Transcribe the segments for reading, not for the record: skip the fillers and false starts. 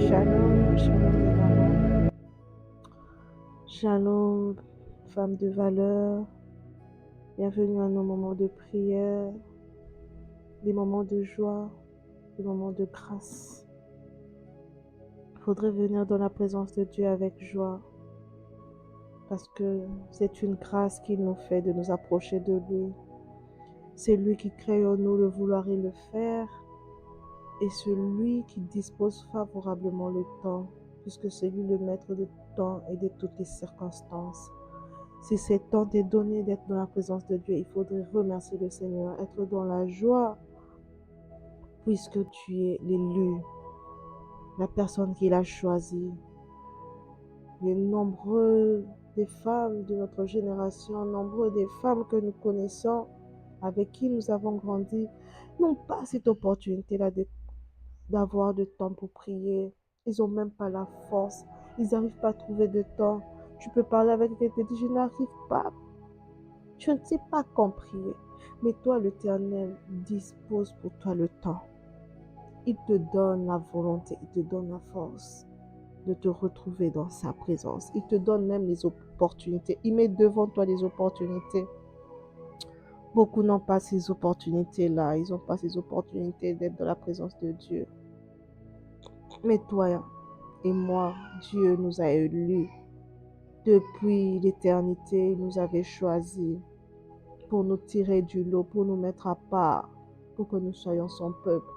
Shalom, shalom les mamans. Shalom, femmes de valeur. Bienvenue à nos moments de prière, des moments de joie, des moments de grâce. Il faudrait venir dans la présence de Dieu avec joie, parce que c'est une grâce qu'il nous fait de nous approcher de lui. C'est lui qui crée en nous le vouloir et le faire, et celui qui dispose favorablement le temps, puisque c'est lui le maître de temps et de toutes les circonstances. Si cet temps t'est donné d'être dans la présence de Dieu, il faudrait remercier le Seigneur, être dans la joie, puisque tu es l'élu, la personne qu'il a choisie. Les nombreux des femmes de notre génération, nombreux des femmes que nous connaissons, avec qui nous avons grandi, n'ont pas cette opportunité-là d'avoir de temps pour prier. Ils n'ont même pas la force. Ils n'arrivent pas à trouver de temps. Tu peux parler avec quelqu'un qui te dit, je n'arrive pas. Je ne sais pas quand prier. Mais toi, l'Éternel, dispose pour toi le temps. Il te donne la volonté, il te donne la force de te retrouver dans sa présence. Il te donne même les opportunités. Il met devant toi les opportunités. Beaucoup n'ont pas ces opportunités-là. Ils n'ont pas ces opportunités d'être dans la présence de Dieu. Mais toi et moi, Dieu nous a élus. Depuis l'éternité, il nous avait choisis pour nous tirer du lot, pour nous mettre à part, pour que nous soyons son peuple,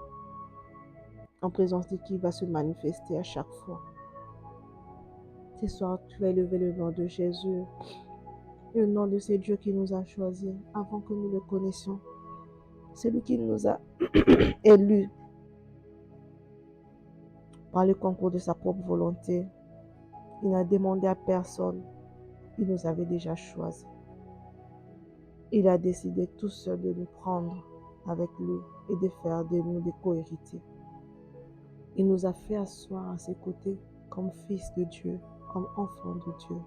en présence de qui va se manifester à chaque fois. Ce soir, tu vas élever le nom de Jésus, le nom de ce Dieu qui nous a choisis avant que nous le connaissions. C'est lui qui nous a élus par le concours de sa propre volonté. Il n'a demandé à personne. Il nous avait déjà choisis. Il a décidé tout seul de nous prendre avec lui et de faire de nous des co-héritiers. Il nous a fait asseoir à ses côtés comme fils de Dieu, comme enfants de Dieu.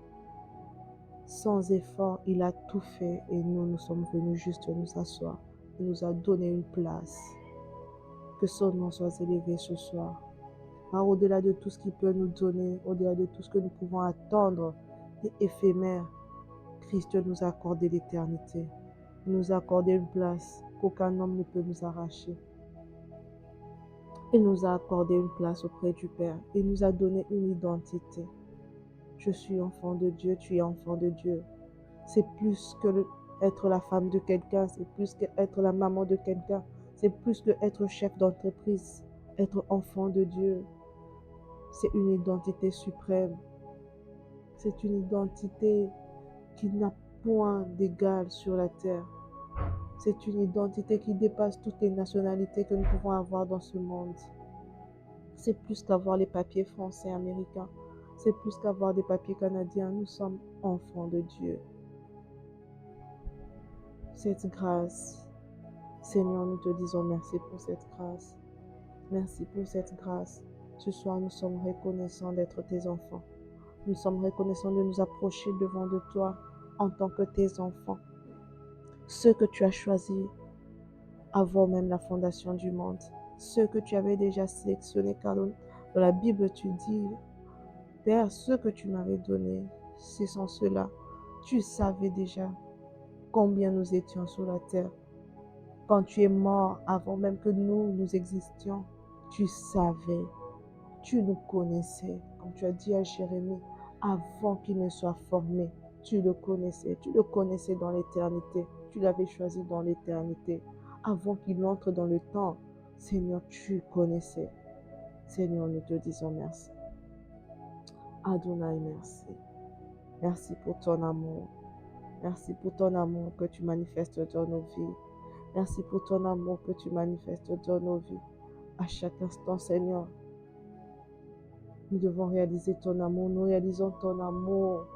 Sans effort, il a tout fait et nous sommes venus juste nous asseoir. Il nous a donné une place. Que son nom soit élevé ce soir. Car au-delà de tout ce qu'il peut nous donner, au-delà de tout ce que nous pouvons attendre et éphémère, Christ nous a accordé l'éternité. Il nous a accordé une place qu'aucun homme ne peut nous arracher. Il nous a accordé une place auprès du Père. Il nous a donné une identité. Je suis enfant de Dieu, tu es enfant de Dieu. C'est plus que être la femme de quelqu'un, c'est plus que être la maman de quelqu'un, c'est plus que être chef d'entreprise. Être enfant de Dieu, c'est une identité suprême. C'est une identité qui n'a point d'égal sur la terre. C'est une identité qui dépasse toutes les nationalités que nous pouvons avoir dans ce monde. C'est plus qu'avoir les papiers français, américains. C'est plus qu'avoir des papiers canadiens. Nous sommes enfants de Dieu. Cette grâce, Seigneur, nous te disons merci pour cette grâce. Merci pour cette grâce. Ce soir, nous sommes reconnaissants d'être tes enfants. Nous sommes reconnaissants de nous approcher devant de toi en tant que tes enfants. Ceux que tu as choisis avant même la fondation du monde. Ceux que tu avais déjà sélectionnés, car dans la Bible, tu dis, Père, ceux que tu m'avais donnés, ce sont ceux-là. Tu savais déjà combien nous étions sur la terre. Quand tu es mort, avant même que nous existions, tu savais, tu nous connaissais. Comme tu as dit à Jérémie, avant qu'il ne soit formé, tu le connaissais dans l'éternité. Tu l'avais choisi dans l'éternité. Avant qu'il entre dans le temps, Seigneur, tu connaissais. Seigneur, nous te disons merci. Adonai, merci. Merci pour ton amour. Merci pour ton amour que tu manifestes dans nos vies. Merci pour ton amour que tu manifestes dans nos vies. À chaque instant, Seigneur, nous devons réaliser ton amour. Nous réalisons ton amour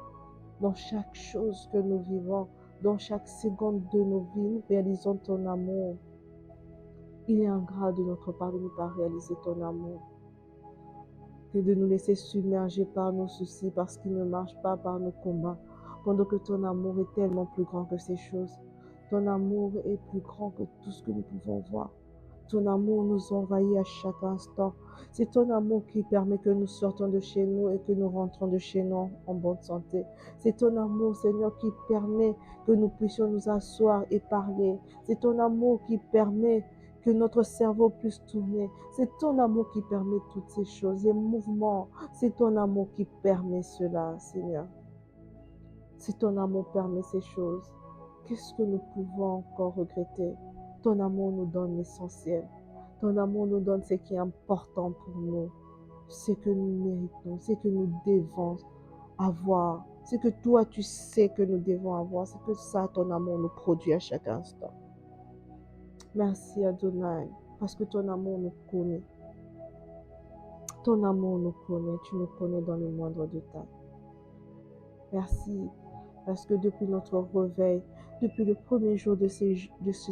dans chaque chose que nous vivons, dans chaque seconde de nos vies. Nous réalisons ton amour. Il est ingrat de notre part de ne pas réaliser ton amour, que de nous laisser submerger par nos soucis parce qu'ils ne marchent pas par nos combats, pendant que ton amour est tellement plus grand que ces choses. Ton amour est plus grand que tout ce que nous pouvons voir. Ton amour nous envahit à chaque instant. C'est ton amour qui permet que nous sortons de chez nous et que nous rentrons de chez nous en bonne santé. C'est ton amour, Seigneur, qui permet que nous puissions nous asseoir et parler. C'est ton amour qui permet que notre cerveau puisse tourner. C'est ton amour qui permet toutes ces choses, les mouvements. C'est ton amour qui permet cela, Seigneur. Si ton amour permet ces choses, qu'est-ce que nous pouvons encore regretter? Ton amour nous donne l'essentiel. Ton amour nous donne ce qui est important pour nous, ce que nous méritons, ce que nous devons avoir, ce que toi tu sais que nous devons avoir. C'est que ça, ton amour nous produit à chaque instant. Merci Adonai, parce que ton amour nous connaît. Ton amour nous connaît, tu nous connais dans le moindre détail. Merci, parce que depuis notre réveil, depuis le premier jour de ces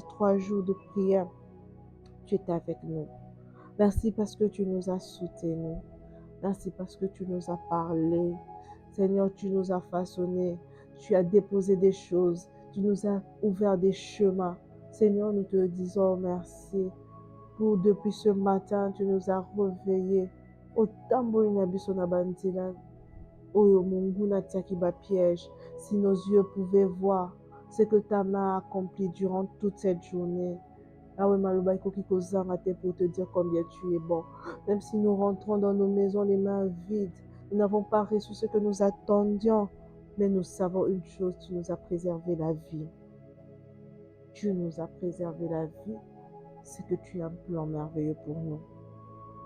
3 jours de prière, tu es avec nous. Merci parce que tu nous as soutenus. Merci parce que tu nous as parlé. Seigneur, tu nous as façonnés. Tu as déposé des choses. Tu nous as ouvert des chemins. Seigneur, nous te disons merci. Pour depuis ce matin, tu nous as réveillés. Otambo inabiso na bandila. Oyo Mungu natiaki ba piège. Si nos yeux pouvaient voir ce que ta main a accompli durant toute cette journée. Ah ouais, Maloba Ikoki Kozanga te pour te dire combien tu es bon. Même si nous rentrons dans nos maisons les mains vides, nous n'avons pas reçu ce que nous attendions, mais nous savons une chose, tu nous as préservé la vie. Tu nous as préservé la vie, c'est que tu as un plan merveilleux pour nous.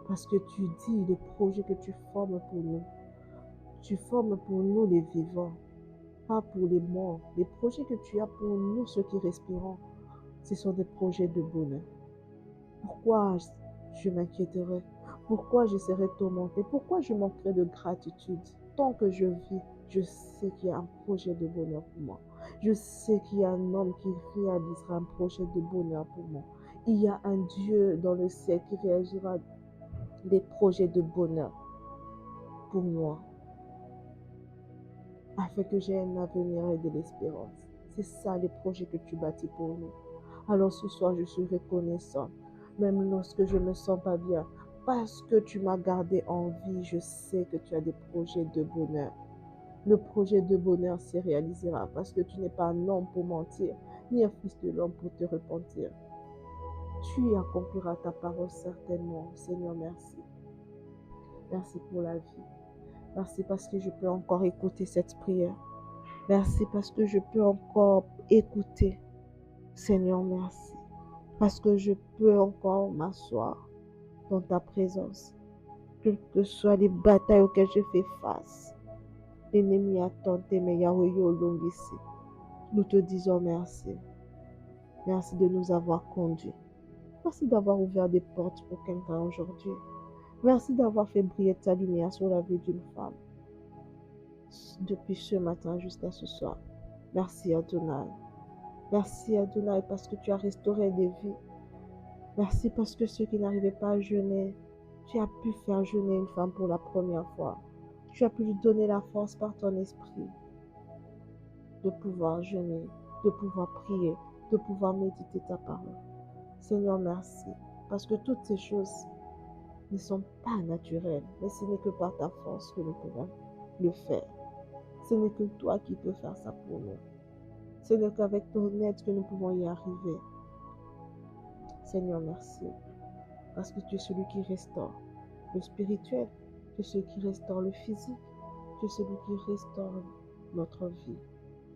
Parce que tu dis les projets que tu formes pour nous. Tu formes pour nous les vivants, pas pour les morts. Les projets que tu as pour nous, ceux qui respirons, ce sont des projets de bonheur. Pourquoi je m'inquiéterais? Pourquoi je serais tourmentée? Pourquoi je manquerais de gratitude? Tant que je vis, je sais qu'il y a un projet de bonheur pour moi. Je sais qu'il y a un homme qui réalisera un projet de bonheur pour moi. Il y a un Dieu dans le ciel qui réalisera des projets de bonheur pour moi, afin que j'ai un avenir et de l'espérance. C'est ça les projets que tu bâtis pour nous. Alors ce soir, je suis reconnaissante, même lorsque je ne me sens pas bien. Parce que tu m'as gardé en vie, je sais que tu as des projets de bonheur. Le projet de bonheur se réalisera parce que tu n'es pas un homme pour mentir, ni un fils de l'homme pour te repentir. Tu accompliras ta parole certainement. Seigneur, merci. Merci pour la vie. Merci parce que je peux encore écouter cette prière. Merci parce que je peux encore écouter. Seigneur, merci. Parce que je peux encore m'asseoir dans ta présence. Quelles que soient les batailles auxquelles je fais face. L'ennemi a tenté, mais Yahweh ici. Nous te disons merci. Merci de nous avoir conduits. Merci d'avoir ouvert des portes pour quelqu'un aujourd'hui. Merci d'avoir fait briller ta lumière sur la vie d'une femme. Depuis ce matin jusqu'à ce soir. Merci Adonai. Merci Adonai parce que tu as restauré des vies. Merci parce que ceux qui n'arrivaient pas à jeûner, tu as pu faire jeûner une femme pour la première fois. Tu as pu lui donner la force par ton esprit de pouvoir jeûner, de pouvoir prier, de pouvoir méditer ta parole. Seigneur, merci. Parce que toutes ces choses ne sont pas naturelles, mais ce n'est que par ta force que nous pouvons le faire. Ce n'est que toi qui peux faire ça pour nous. Ce n'est qu'avec ton aide que nous pouvons y arriver. Seigneur, merci. Parce que tu es celui qui restaure le spirituel, tu es celui qui restaure le physique, tu es celui qui restaure notre vie.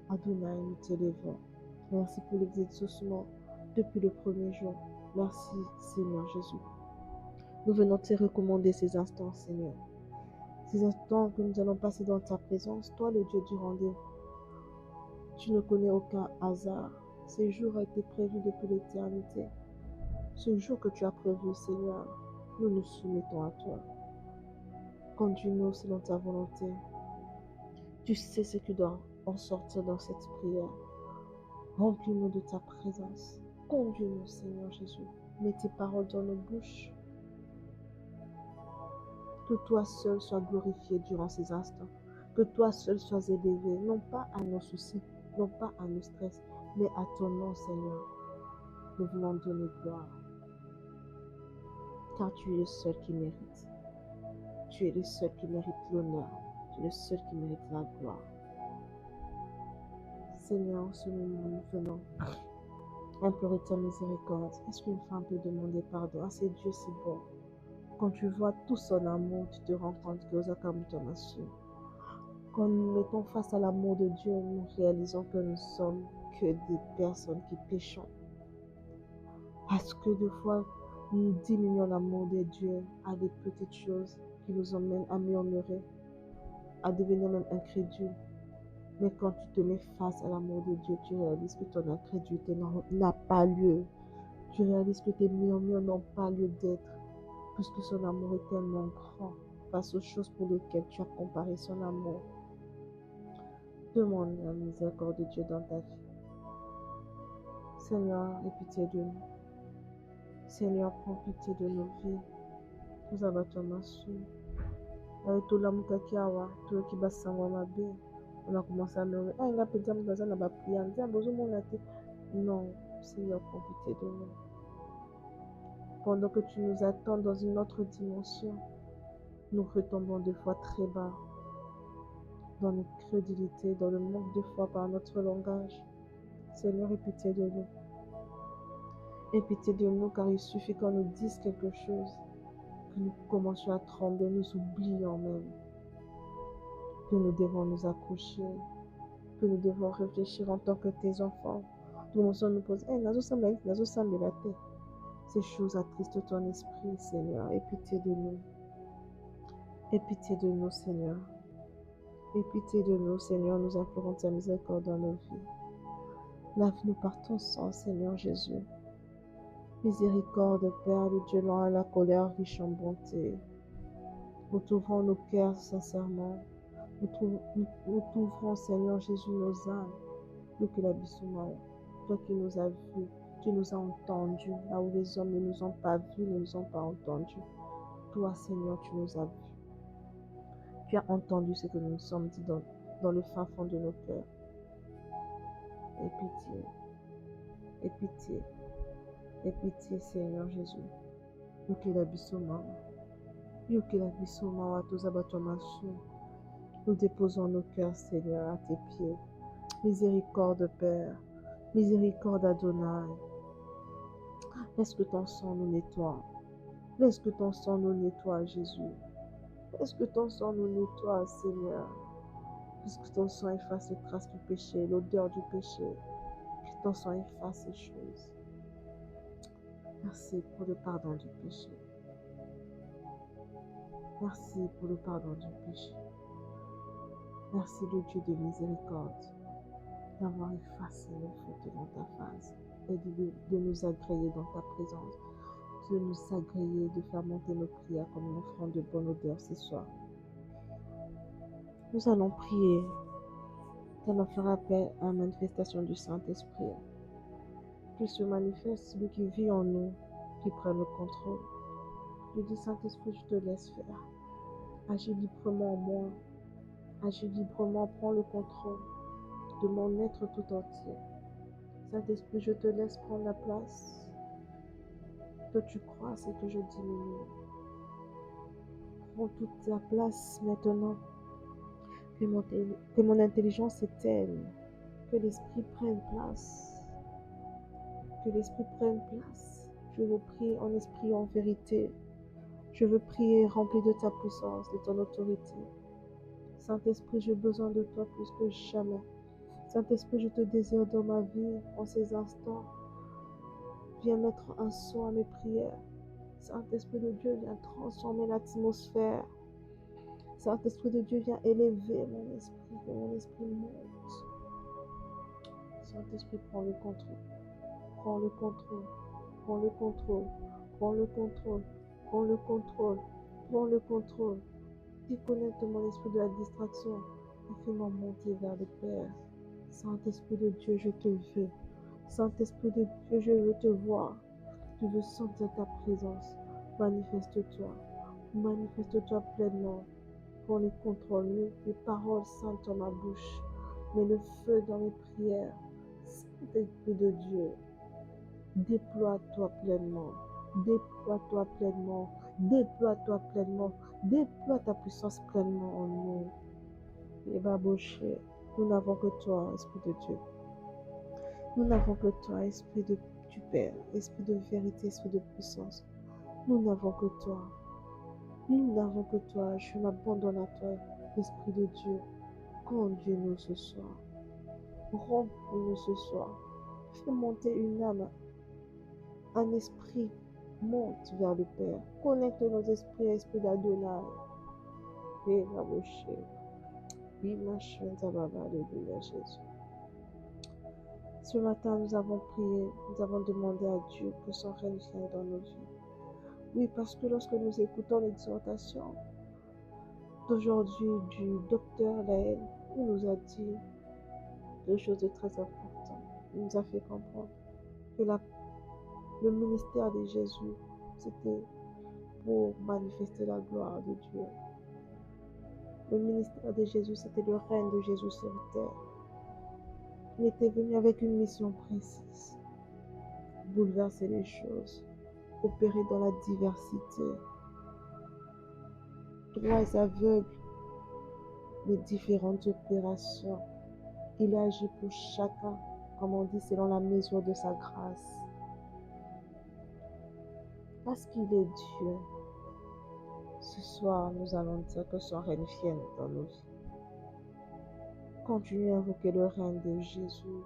Adonai, nous t'élevons. Merci pour l'exaucement depuis le premier jour. Merci, Seigneur Jésus. Nous venons te recommander ces instants, Seigneur. Ces instants que nous allons passer dans ta présence, toi, le Dieu du rendez-vous. Tu ne connais aucun hasard. Ce jour a été prévu depuis l'éternité. Ce jour que tu as prévu, Seigneur, nous nous soumettons à toi. Conduis-nous selon ta volonté. Tu sais ce qui doit en sortir dans cette prière. Remplis-nous de ta présence. Conduis-nous, Seigneur Jésus. Mets tes paroles dans nos bouches. Que toi seul sois glorifié durant ces instants. Que toi seul sois élevé, non pas à nos soucis, non pas à nos stress, mais à ton nom, Seigneur. Nous voulons donner gloire. car tu es le seul qui mérite. Tu es le seul qui mérite l'honneur. Tu es le seul qui mérite la gloire. Seigneur, en ce moment, nous venons implorer ta miséricorde. Est-ce qu'une femme peut demander pardon? Ah, c'est Dieu, c'est bon. Quand tu vois tout son amour, tu te rends compte que quand nous nous mettons face à l'amour de Dieu, nous réalisons que nous sommes que des personnes qui péchons. Parce que des fois, nous diminuons l'amour de Dieu à des petites choses qui nous emmènent à murmurer, à devenir même incrédules. Mais quand tu te mets face à l'amour de Dieu, tu réalises que ton incrédulité n'a pas lieu. Tu réalises que tes murmures n'ont pas lieu d'être, puisque son amour est tellement grand face aux choses pour lesquelles tu as comparé son amour. Demande la miséricorde de Dieu dans ta vie. Seigneur, aie pitié de nous. Seigneur, prends pitié de nos vies. Nous abattons ma soeur. Tout l'amour qui a, tout le qui va s'en va bien. On a commencé à murmurer. Ah, il a pété dans un abat prié. On dit, ah, bonjour, mon athée. Non, Seigneur, prends pitié de nous. Pendant que tu nous attends dans une autre dimension, nous retombons deux fois très bas, dans notre crédulité, dans le manque de foi par notre langage. Seigneur, aie pitié de nous. Aie pitié de nous, car il suffit qu'on nous dise quelque chose, que nous commencions à trembler, nous oublions même que nous devons nous accrocher, que nous devons réfléchir en tant que tes enfants. Tout le monde nous pose, ces choses attristent ton esprit, Seigneur. Aie pitié de nous. Aie pitié de nous, Seigneur. Aie pitié de nous, Seigneur. Nous implorons ta miséricorde dans nos vies. Lave-nous par ton sang, Seigneur Jésus. Miséricorde, Père, le Dieu lent à la colère, riche en bonté. Nous t'ouvrons nos cœurs sincèrement. Nous t'ouvrons, Seigneur Jésus, nos âmes. Nous que l'abyssouma, toi qui nous as vus, tu nous as entendus. Là où les hommes ne nous ont pas vus, ne nous ont pas entendus. Toi, Seigneur, tu nous as vus. Tu as entendu ce que nous nous sommes dit dans le fin fond de nos cœurs. Aie pitié. Aie pitié. Aie pitié, Seigneur Jésus. Nous que l'abyssouma. Nous que l'abyssouma, tous abattomassou. Nous déposons nos cœurs, Seigneur, à tes pieds. Miséricorde, Père. Miséricorde, Adonai. Laisse que ton sang nous nettoie. Laisse que ton sang nous nettoie, Jésus. Laisse que ton sang nous nettoie, Seigneur. Laisse que ton sang efface les traces du péché, l'odeur du péché. Que ton sang efface ces choses. Merci pour le pardon du péché. Merci pour le pardon du péché. Merci, le Dieu de miséricorde, d'avoir effacé nos fautes dans ta face et de nous agréer dans ta présence, de nous agréer, de faire monter nos prières comme une offrande de bonne odeur ce soir. Nous allons prier. Nous allons faire appel à la manifestation du Saint-Esprit. Qu'il se manifeste, celui qui vit en nous, qui prenne le contrôle. Je dis, Saint-Esprit, je te laisse faire. Agis librement en moi. Agis librement, prends le contrôle de mon être tout entier. Saint-Esprit, je te laisse prendre la place. Que tu croisses et que je diminue. Prends toute la place maintenant. Que mon intelligence s'éteigne. Que l'Esprit prenne place. Que l'Esprit prenne place. Je veux prier en esprit, en vérité. Je veux prier rempli de ta puissance, de ton autorité. Saint-Esprit, j'ai besoin de toi plus que jamais. Saint-Esprit, je te désire dans ma vie en ces instants. Viens mettre un son à mes prières. Saint-Esprit de Dieu, viens transformer l'atmosphère. Saint-Esprit de Dieu, viens élever mon esprit, que mon esprit monte. Saint-Esprit, prends le contrôle. Prends le contrôle. Prends le contrôle. Prends le contrôle. Prends le contrôle. Prends le contrôle. Déconnecte mon esprit de la distraction et fais-moi monter vers le Père. Saint-Esprit de Dieu, je te veux. Saint-Esprit de Dieu, je veux te voir. Je veux sentir ta présence. Manifeste-toi. Manifeste-toi pleinement. Prends le contrôle. Mets les paroles saintes dans ma bouche. Mets le feu dans mes prières. Saint-Esprit de Dieu, déploie-toi pleinement. Déploie-toi pleinement, déploie-toi pleinement, déploie ta puissance pleinement en nous. Et Babouché, nous n'avons que toi, Esprit de Dieu. Nous n'avons que toi, Esprit du Père, Esprit de vérité, Esprit de puissance. Nous n'avons que toi. Nous n'avons que toi. Je m'abandonne à toi, Esprit de Dieu. Conduis-nous ce soir. Remplis-nous ce soir. Fais monter une âme. Un esprit monte vers le Père. Connecte nos esprits à l'esprit d'Adonai. Et Babouché. Alléluia, Jésus. Ce matin, nous avons prié, nous avons demandé à Dieu que son règne vienne dans nos vies. Oui, parce que lorsque nous écoutons l'exhortation d'aujourd'hui du docteur Laël, il nous a dit deux choses de très importantes. Il nous a fait comprendre que le ministère de Jésus, c'était pour manifester la gloire de Dieu. Le ministère de Jésus, c'était le règne de Jésus sur terre. Il était venu avec une mission précise, bouleverser les choses, opérer dans la diversité, droits aveugles, les différentes opérations. Il agit pour chacun, comme on dit, selon la mesure de sa grâce. Parce qu'il est Dieu, ce soir, nous allons dire que son règne vienne dans nos vies. Continuez à invoquer le règne de Jésus.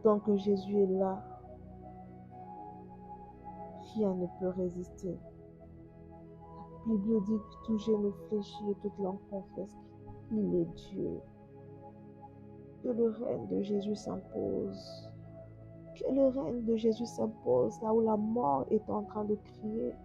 Tant que Jésus est là, rien ne peut résister. La Bible dit que tout genou fléchit et toute langue confesse qu'il est Dieu. Que le règne de Jésus s'impose. Que le règne de Jésus s'impose là où la mort est en train de crier.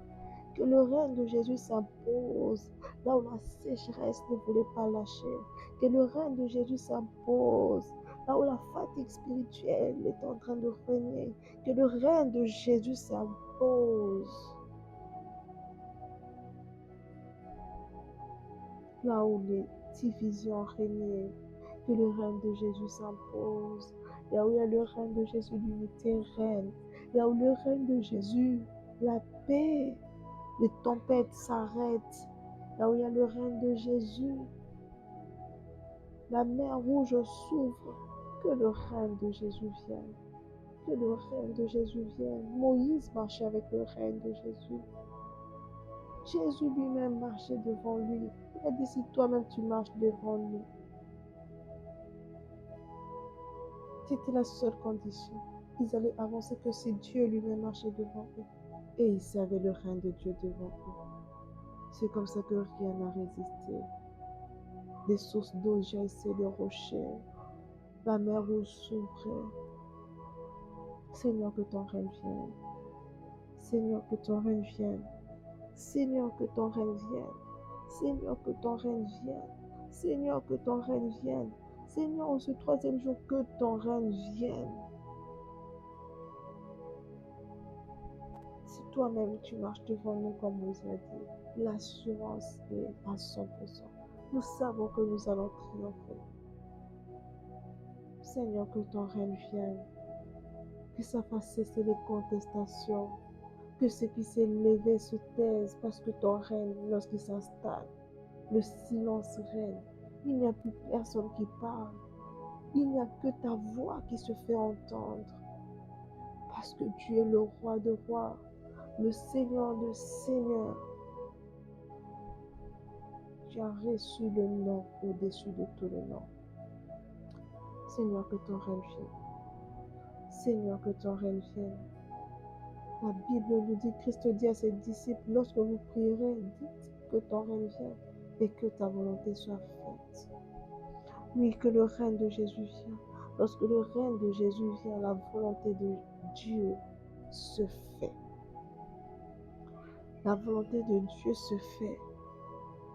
Que le règne de Jésus s'impose là où la sécheresse ne voulait pas lâcher. Que le règne de Jésus s'impose là où la fatigue spirituelle est en train de régner. Que le règne de Jésus s'impose là où les divisions régnaient. Que le règne de Jésus s'impose. Là où il y a le règne de Jésus, l'unité règne. Là où le règne de Jésus, la paix, les tempêtes s'arrêtent. Là où il y a le règne de Jésus, la mer rouge s'ouvre. Que le règne de Jésus vienne. Que le règne de Jésus vienne. Moïse marchait avec le règne de Jésus. Jésus lui-même marchait devant lui. Il a dit, si toi-même tu marches devant lui, c'était la seule condition. Ils allaient avancer que si Dieu lui-même marchait devant eux. Et ils savaient le règne de Dieu devant eux. C'est comme ça que rien n'a résisté. Des sources d'eau jaillissaient des rochers. La mer rouge s'ouvrait. Seigneur, que ton règne vienne. Seigneur, que ton règne vienne. Seigneur, que ton règne vienne. Seigneur, que ton règne vienne. Seigneur, que ton règne vienne. Seigneur, en ce troisième jour, que ton règne vienne. Si toi-même tu marches devant nous comme Moïse l'a dit, l'assurance est à 100%. Nous savons que nous allons triompher. Seigneur, que ton règne vienne. Que ça fasse cesser les contestations. Que ce qui s'est levé se taise parce que ton règne, lorsqu'il s'installe, le silence règne. Il n'y a plus personne qui parle. Il n'y a que ta voix qui se fait entendre. Parce que tu es le roi de rois, le Seigneur de seigneurs. Tu as reçu le nom au-dessus de tout le nom. Seigneur, que ton règne vienne. Seigneur, que ton règne vienne. La Bible nous dit, Christ dit à ses disciples, lorsque vous prierez, dites que ton règne vienne et que ta volonté soit faite. Oui, que le règne de Jésus vient. Lorsque le règne de Jésus vient, la volonté de Dieu se fait. La volonté de Dieu se fait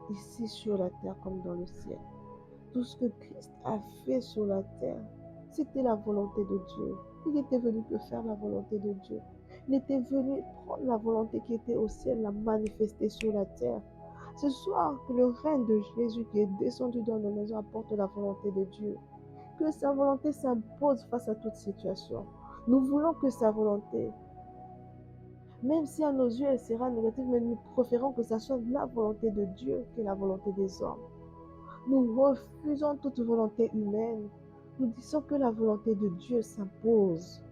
ici sur la terre comme dans le ciel. Tout ce que Christ a fait sur la terre, c'était la volonté de Dieu. Il était venu que faire la volonté de Dieu. Il était venu prendre la volonté qui était au ciel, la manifester sur la terre. Ce soir, que le règne de Jésus qui est descendu dans nos maisons apporte la volonté de Dieu. Que sa volonté s'impose face à toute situation. Nous voulons que sa volonté Même si à nos yeux, elle sera négative, mais nous préférons que ça soit la volonté de Dieu que la volonté des hommes. Nous refusons toute volonté humaine. Nous disons que la volonté de Dieu s'impose.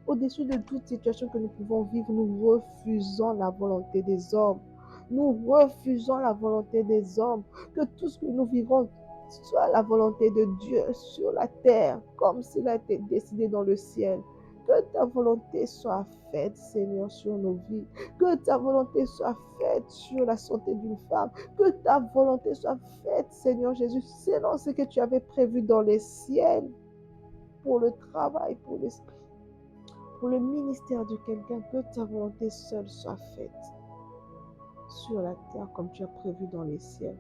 Au-dessus de toute situation que nous pouvons vivre, nous refusons la volonté des hommes. Nous refusons la volonté des hommes. Que tout ce que nous vivons soit la volonté de Dieu sur la terre, comme s'il a été décidé dans le ciel. Que ta volonté soit faite, Seigneur, sur nos vies. Que ta volonté soit faite sur la santé d'une femme. Que ta volonté soit faite, Seigneur Jésus, selon ce que tu avais prévu dans les ciels, pour le travail, pour le ministère de quelqu'un. Que ta volonté seule soit faite sur la terre comme tu as prévu dans les ciels.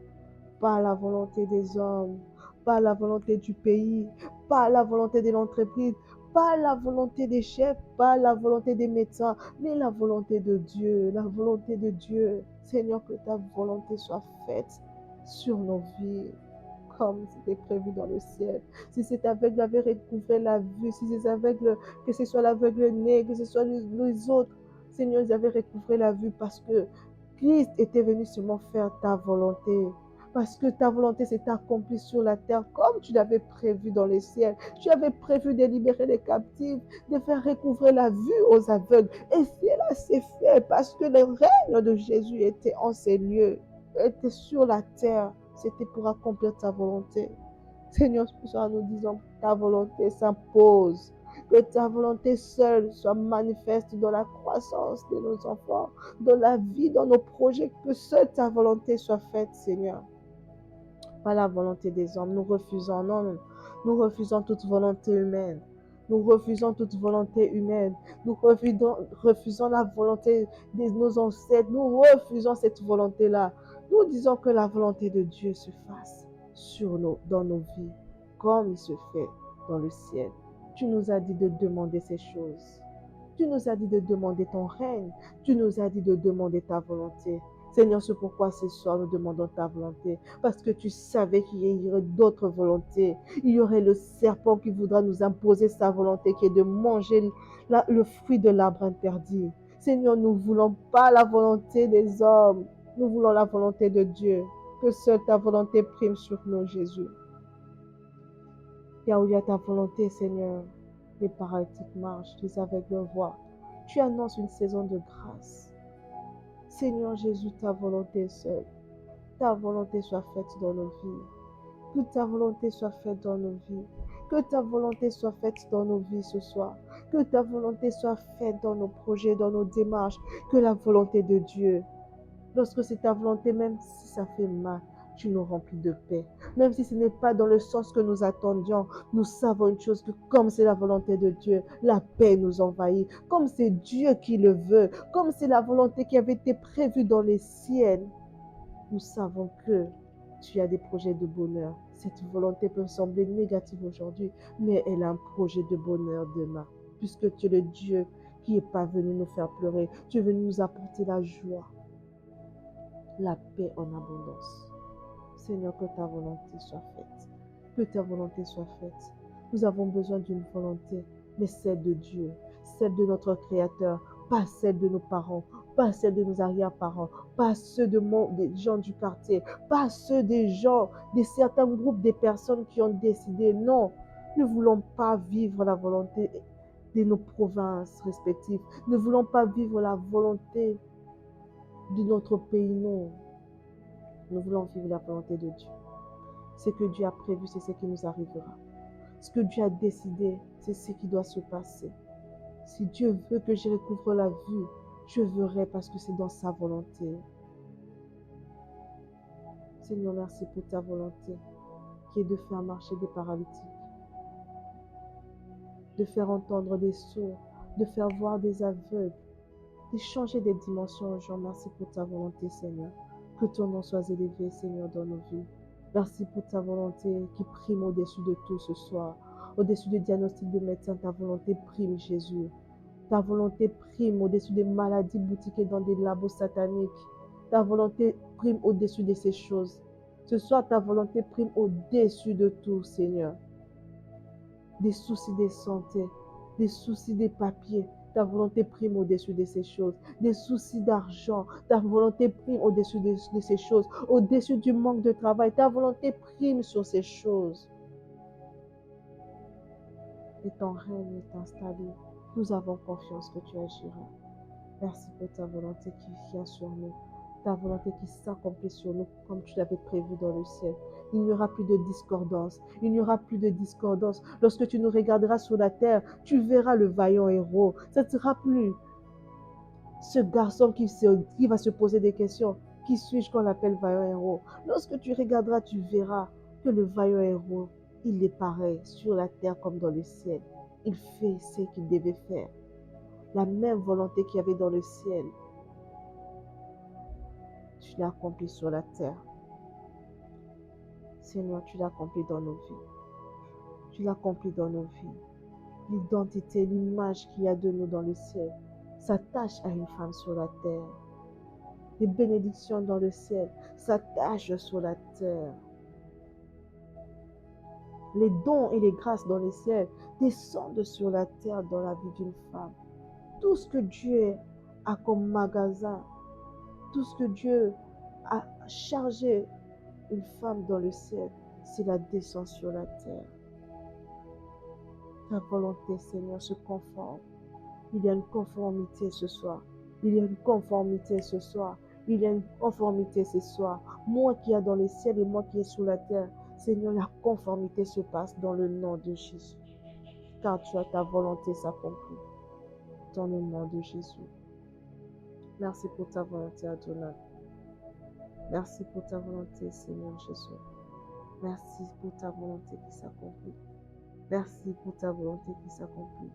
Pas la volonté des hommes, pas la volonté du pays, pas la volonté de l'entreprise, pas la volonté des chefs, pas la volonté des médecins, mais la volonté de Dieu, la volonté de Dieu. Seigneur, que ta volonté soit faite sur nos vies, comme c'était prévu dans le ciel. Si cet aveugle avait recouvré la vue, si ces aveugles, que ce soit l'aveugle né, que ce soit les autres, Seigneur, ils avaient recouvré la vue parce que Christ était venu seulement faire ta volonté. Parce que ta volonté s'est accomplie sur la terre comme tu l'avais prévu dans les ciels. Tu avais prévu de libérer les captifs, de faire recouvrer la vue aux aveugles. Et cela s'est fait parce que le règne de Jésus était en ces lieux, était sur la terre. C'était pour accomplir ta volonté. Seigneur, ce soir, nous disons que ta volonté s'impose. Que ta volonté seule soit manifeste dans la croissance de nos enfants, dans la vie, dans nos projets. Que seule ta volonté soit faite, Seigneur. Pas la volonté des hommes. Nous refusons, non, nous refusons toute volonté humaine. Nous refusons toute volonté humaine. Nous refusons la volonté de nos ancêtres. Nous refusons cette volonté-là. Nous disons que la volonté de Dieu se fasse dans nos vies, comme il se fait dans le ciel. Tu nous as dit de demander ces choses. Tu nous as dit de demander ton règne. Tu nous as dit de demander ta volonté. Seigneur, c'est pourquoi ce soir nous demandons ta volonté. Parce que tu savais qu'il y aurait d'autres volontés. Il y aurait le serpent qui voudra nous imposer sa volonté, qui est de manger le fruit de l'arbre interdit. Seigneur, nous ne voulons pas la volonté des hommes. Nous voulons la volonté de Dieu. Que seule ta volonté prime sur nous, Jésus. Car où il y a ta volonté, Seigneur, les paralytiques marchent, les aveugles voient. Tu annonces une saison de grâce. Seigneur Jésus, ta volonté seule. Ta volonté soit faite dans nos vies. Que ta volonté soit faite dans nos vies. Que ta volonté soit faite dans nos vies ce soir. Que ta volonté soit faite dans nos projets, dans nos démarches. Que la volonté de Dieu, lorsque c'est ta volonté, même si ça fait mal, tu nous remplis de paix. Même si ce n'est pas dans le sens que nous attendions, nous savons une chose, que comme c'est la volonté de Dieu, la paix nous envahit. Comme c'est Dieu qui le veut, comme c'est la volonté qui avait été prévue dans les ciels, nous savons que tu as des projets de bonheur. Cette volonté peut sembler négative aujourd'hui, mais elle a un projet de bonheur demain. Puisque tu es le Dieu qui n'est pas venu nous faire pleurer, tu es venu nous apporter la joie, la paix en abondance. Seigneur, que ta volonté soit faite. Que ta volonté soit faite. Nous avons besoin d'une volonté, mais celle de Dieu, celle de notre Créateur, pas celle de nos parents, pas celle de nos arrière-parents, pas ceux des gens du quartier, pas ceux des gens, de certains groupes, des personnes qui ont décidé. Non, nous ne voulons pas vivre la volonté de nos provinces respectives. Nous ne voulons pas vivre la volonté de notre pays, non. Nous voulons vivre la volonté de Dieu. Ce que Dieu a prévu, c'est ce qui nous arrivera. Ce que Dieu a décidé, c'est ce qui doit se passer. Si Dieu veut que je recouvre la vue, je verrai parce que c'est dans sa volonté. Seigneur, merci pour ta volonté qui est de faire marcher des paralytiques, de faire entendre des sourds, de faire voir des aveugles, de changer des dimensions aux gens. Merci pour ta volonté, Seigneur. Que ton nom soit élevé, Seigneur, dans nos vies. Merci pour ta volonté qui prime au-dessus de tout ce soir. Au-dessus des diagnostics de médecins, ta volonté prime, Jésus. Ta volonté prime au-dessus des maladies boutiquées dans des labos sataniques. Ta volonté prime au-dessus de ces choses. Ce soir, ta volonté prime au-dessus de tout, Seigneur. Des soucis de santé, des soucis des papiers, Ta volonté prime au-dessus de ces choses. Des soucis d'argent, ta volonté prime au-dessus de ces choses. Au-dessus du manque de travail, ta volonté prime sur ces choses. Et ton règne est installé. Nous avons confiance que tu agiras. Merci pour ta volonté qui vient sur nous. Ta volonté qui s'accomplit sur nous comme tu l'avais prévu dans le ciel. Il n'y aura plus de discordance. Il n'y aura plus de discordance. Lorsque tu nous regarderas sur la terre, tu verras le vaillant héros. Ce ne sera plus ce garçon qui va se poser des questions. Qui suis-je qu'on l'appelle vaillant héros? Lorsque tu regarderas, tu verras que le vaillant héros, il est pareil sur la terre comme dans le ciel. Il fait ce qu'il devait faire. La même volonté qu'il y avait dans le ciel, tu l'as accompli sur la terre. Seigneur, tu l'as accompli dans nos vies. Tu l'as accompli dans nos vies. L'identité, l'image qu'il y a de nous dans le ciel s'attache à une femme sur la terre. Les bénédictions dans le ciel s'attachent sur la terre. Les dons et les grâces dans le ciel descendent sur la terre dans la vie d'une femme. Tout ce que Dieu a comme magasin, tout ce que Dieu a chargé une femme dans le ciel, cela descend sur la terre. Ta volonté, Seigneur, se conforme. Il y a une conformité ce soir. Il y a une conformité ce soir. Il y a une conformité ce soir. Moi qui est dans le ciel et moi qui est sur la terre, Seigneur, la conformité se passe dans le nom de Jésus. Car tu as ta volonté s'accomplit dans le nom de Jésus. Merci pour ta volonté, Adonai. Merci pour ta volonté, Seigneur Jésus. Merci pour ta volonté qui s'accomplit. Merci pour ta volonté qui s'accomplit.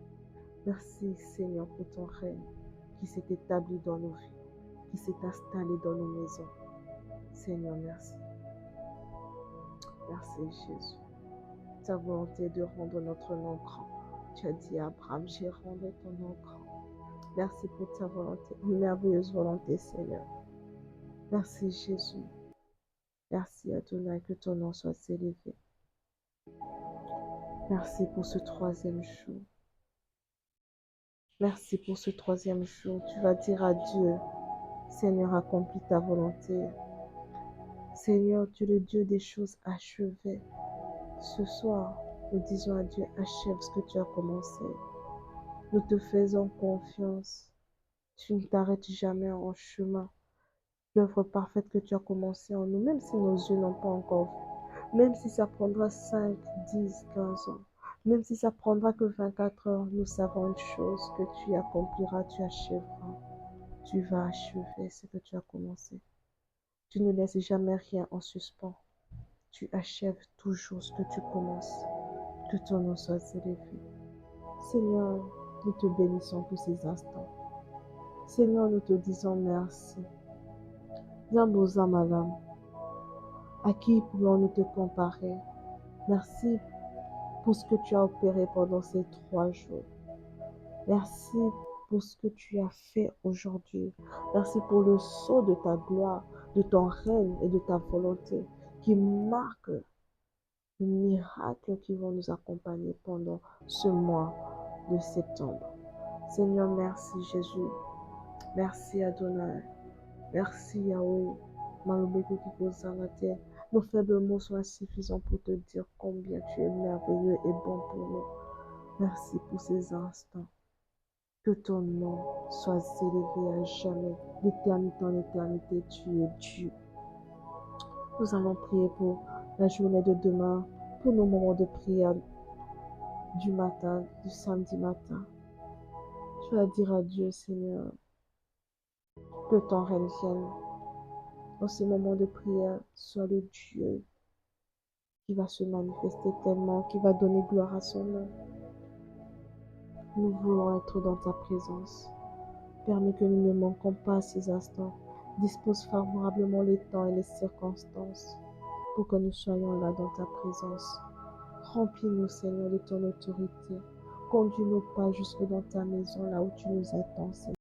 Merci, Seigneur, pour ton règne qui s'est établi dans nos vies, qui s'est installé dans nos maisons. Seigneur, merci. Merci, Jésus. Ta volonté de rendre notre nom grand. Tu as dit à Abraham, j'ai rendu ton nom grand. Merci pour ta volonté, une merveilleuse volonté, Seigneur. Merci, Jésus. Merci, Adonai, que ton nom soit élevé. Merci pour ce troisième jour. Merci pour ce troisième jour. Tu vas dire à Dieu, Seigneur, accomplis ta volonté. Seigneur, tu es le Dieu des choses achevées. Ce soir, nous disons à Dieu, achève ce que tu as commencé. Nous te faisons confiance. Tu ne t'arrêtes jamais en chemin. L'œuvre parfaite que tu as commencée en nous, même si nos yeux n'ont pas encore vu, même si ça prendra 5, 10, 15 ans, même si ça prendra que 24 heures, nous savons une chose, que tu accompliras, tu achèveras. Tu vas achever ce que tu as commencé. Tu ne laisses jamais rien en suspens. Tu achèves toujours ce que tu commences. Que ton nom soit élevé. Seigneur, nous te bénissons tous ces instants. Seigneur, nous te disons merci. Yamboza Malam, à qui pouvons-nous te comparer? Merci pour ce que tu as opéré pendant ces 3 jours. Merci pour ce que tu as fait aujourd'hui. Merci pour le sceau de ta gloire, de ton règne et de ta volonté qui marque les miracles qui vont nous accompagner pendant ce mois de septembre. Seigneur, merci Jésus. Merci Adonai. Merci Yahweh. Nos faibles mots sont insuffisants pour te dire combien tu es merveilleux et bon pour nous. Merci pour ces instants. Que ton nom soit élevé à jamais. D'éternité en éternité, tu es Dieu. Nous allons prier pour la journée de demain, pour nos moments de prière du matin, du samedi matin. Je vais dire à Dieu, Seigneur, que ton règne vienne. Dans ces moments de prière, sois le Dieu qui va se manifester tellement, qui va donner gloire à son nom. Nous voulons être dans ta présence. Permets que nous ne manquons pas à ces instants. Dispose favorablement les temps et les circonstances pour que nous soyons là dans ta présence. Remplis-nous, Seigneur, de ton autorité. Conduis nos pas jusque dans ta maison, là où tu nous attends, Seigneur.